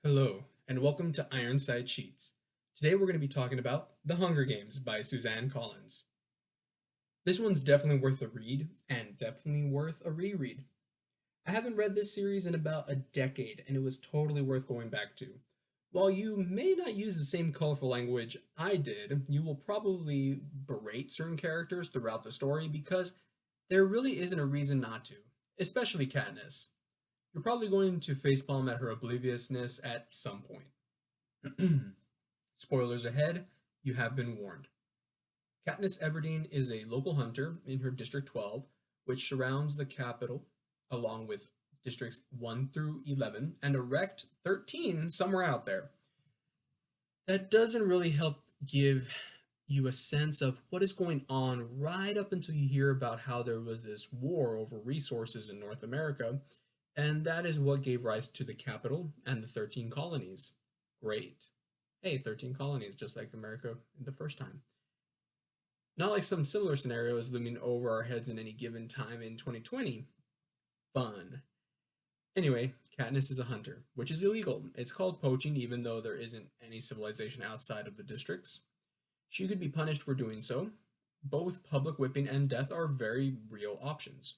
Hello, and welcome to Ironside Sheets. Today we're going to be talking about The Hunger Games by Suzanne Collins. This one's definitely worth a read, and definitely worth a reread. I haven't read this series in about a decade, and it was totally worth going back to. While you may not use the same colorful language I did, you will probably berate certain characters throughout the story because there really isn't a reason not to, especially Katniss. You're probably going to facepalm at her obliviousness at some point. Spoilers ahead, you have been warned. Katniss Everdeen is a local hunter in her District 12, which surrounds the capital, along with Districts 1 through 11, and a wrecked 13 somewhere out there. That doesn't really help give you a sense of what is going on right up until you hear about how there was this war over resources in North America, and that is what gave rise to the capital and the 13 colonies. Great. Hey, 13 colonies, just like America the first time. Not like some similar scenarios looming over our heads in any given time in 2020. Fun. Anyway, Katniss is a hunter, which is illegal. It's called poaching, even though there isn't any civilization outside of the districts. She could be punished for doing so. Both public whipping and death are very real options.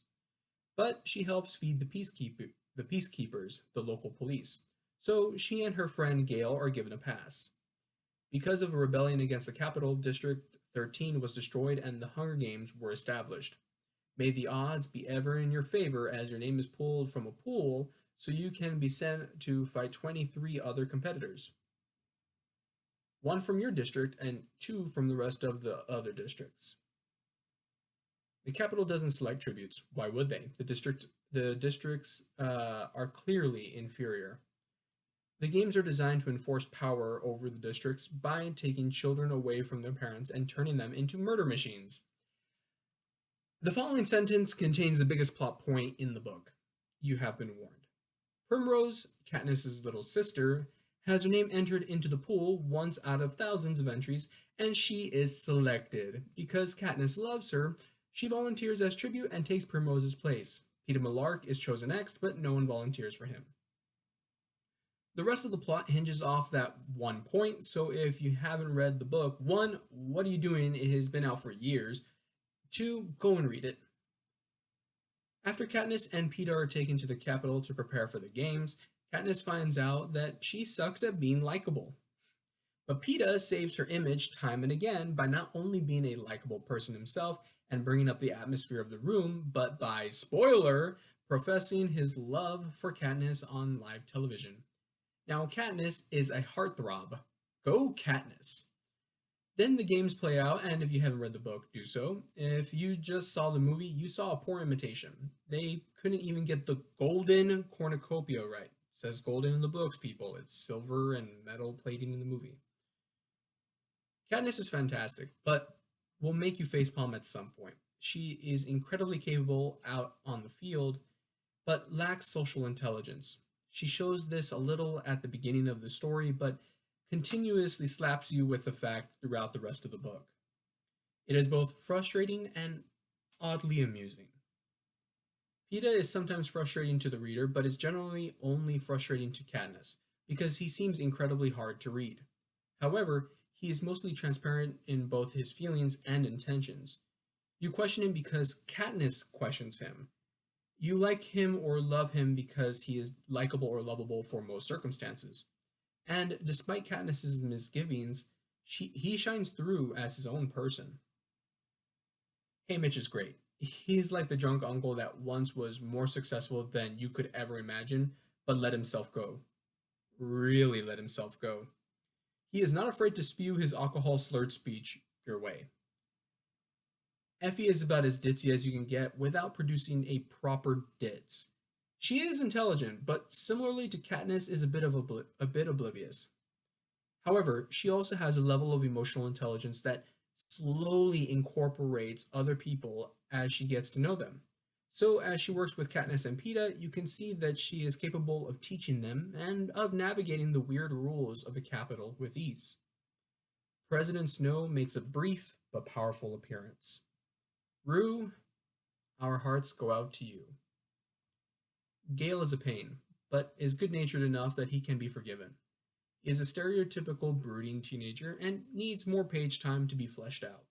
But she helps feed the peacekeepers, the local police. So she and her friend Gale are given a pass. Because of a rebellion against the capital, District 13 was destroyed and the Hunger Games were established. May the odds be ever in your favor as your name is pulled from a pool so you can be sent to fight 23 other competitors. One from your district and two from the rest of the other districts. The capital doesn't select tributes. Why would they? The districts are clearly inferior. The games are designed to enforce power over the districts by taking children away from their parents and turning them into murder machines. The following sentence contains the biggest plot point in the book. You have been warned. Primrose, Katniss's little sister, has her name entered into the pool once out of thousands of entries, and she is selected. Because Katniss loves her, she volunteers as tribute and takes Primrose's place. Peeta Mellark is chosen next, but no one volunteers for him. The rest of the plot hinges off that one point, so if you haven't read the book, one, what are you doing? It has been out for years. Two, go and read it. After Katniss and Peeta are taken to the capital to prepare for the games, Katniss finds out that she sucks at being likable. But Peeta saves her image time and again by not only being a likable person himself and bringing up the atmosphere of the room, but by, spoiler, professing his love for Katniss on live television. Now, Katniss is a heartthrob. Go Katniss! Then the games play out, and if you haven't read the book, do so. If you just saw the movie, you saw a poor imitation. They couldn't even get the golden cornucopia right. It says golden in the books, people. It's silver and metal plating in the movie. Katniss is fantastic, but will make you facepalm at some point. She is incredibly capable out on the field, but lacks social intelligence. She shows this a little at the beginning of the story, but continuously slaps you with the fact throughout the rest of the book. It is both frustrating and oddly amusing. Peeta is sometimes frustrating to the reader, but is generally only frustrating to Katniss, because he seems incredibly hard to read. However, he is mostly transparent in both his feelings and intentions. You question him because Katniss questions him. You like him or love him because he is likable or lovable for most circumstances. And despite Katniss's misgivings, he shines through as his own person. Haymitch is great. He's like the drunk uncle that once was more successful than you could ever imagine, but let himself go. Really let himself go. He is not afraid to spew his alcohol-slurred speech your way. Effie is about as ditzy as you can get without producing a proper ditz. She is intelligent, but similarly to Katniss is a bit oblivious. However, she also has a level of emotional intelligence that slowly incorporates other people as she gets to know them. So as she works with Katniss and Peeta, you can see that she is capable of teaching them and of navigating the weird rules of the capital with ease. President Snow makes a brief but powerful appearance. Rue, our hearts go out to you. Gale is a pain, but is good-natured enough that he can be forgiven. He is a stereotypical brooding teenager and needs more page time to be fleshed out.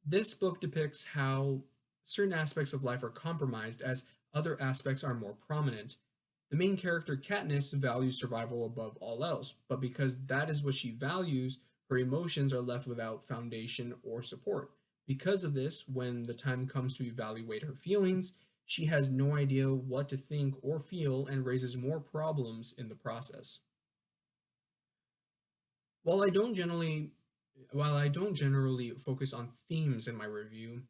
This book depicts how certain aspects of life are compromised as other aspects are more prominent. The main character, Katniss, values survival above all else, but because that is what she values, her emotions are left without foundation or support. Because of this, when the time comes to evaluate her feelings, she has no idea what to think or feel and raises more problems in the process. While I don't generally while I don't generally focus on themes in my review,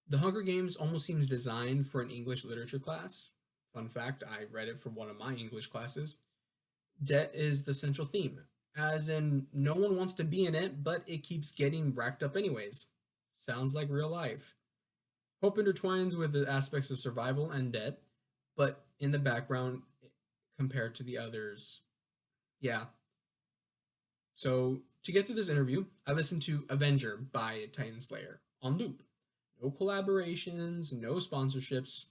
The Hunger Games almost seems designed for an English literature class. Fun fact, I read it for one of my English classes. Debt is the central theme, as in no one wants to be in it, but it keeps getting racked up anyways. Sounds like real life. Hope intertwines with the aspects of survival and debt, but in the background compared to the others. Yeah. So, to get through this interview, I listened to Avenger by Titan Slayer on loop. No collaborations, no sponsorships,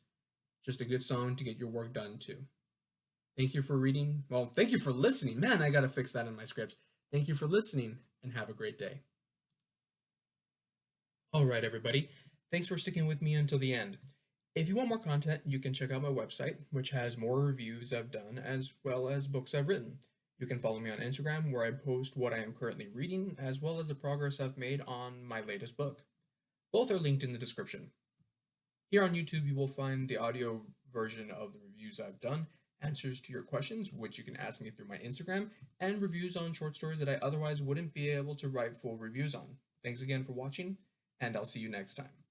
just a good song to get your work done too. Thank you for reading. Well, thank you for listening. Man, I gotta fix that in my scripts. Thank you for listening and have a great day. All right, everybody. Thanks for sticking with me until the end. If you want more content, you can check out my website, which has more reviews I've done as well as books I've written. You can follow me on Instagram, where I post what I am currently reading, as well as the progress I've made on my latest book. Both are linked in the description. Here on YouTube, you will find the audio version of the reviews I've done, answers to your questions, which you can ask me through my Instagram, and reviews on short stories that I otherwise wouldn't be able to write full reviews on. Thanks again for watching, and I'll see you next time.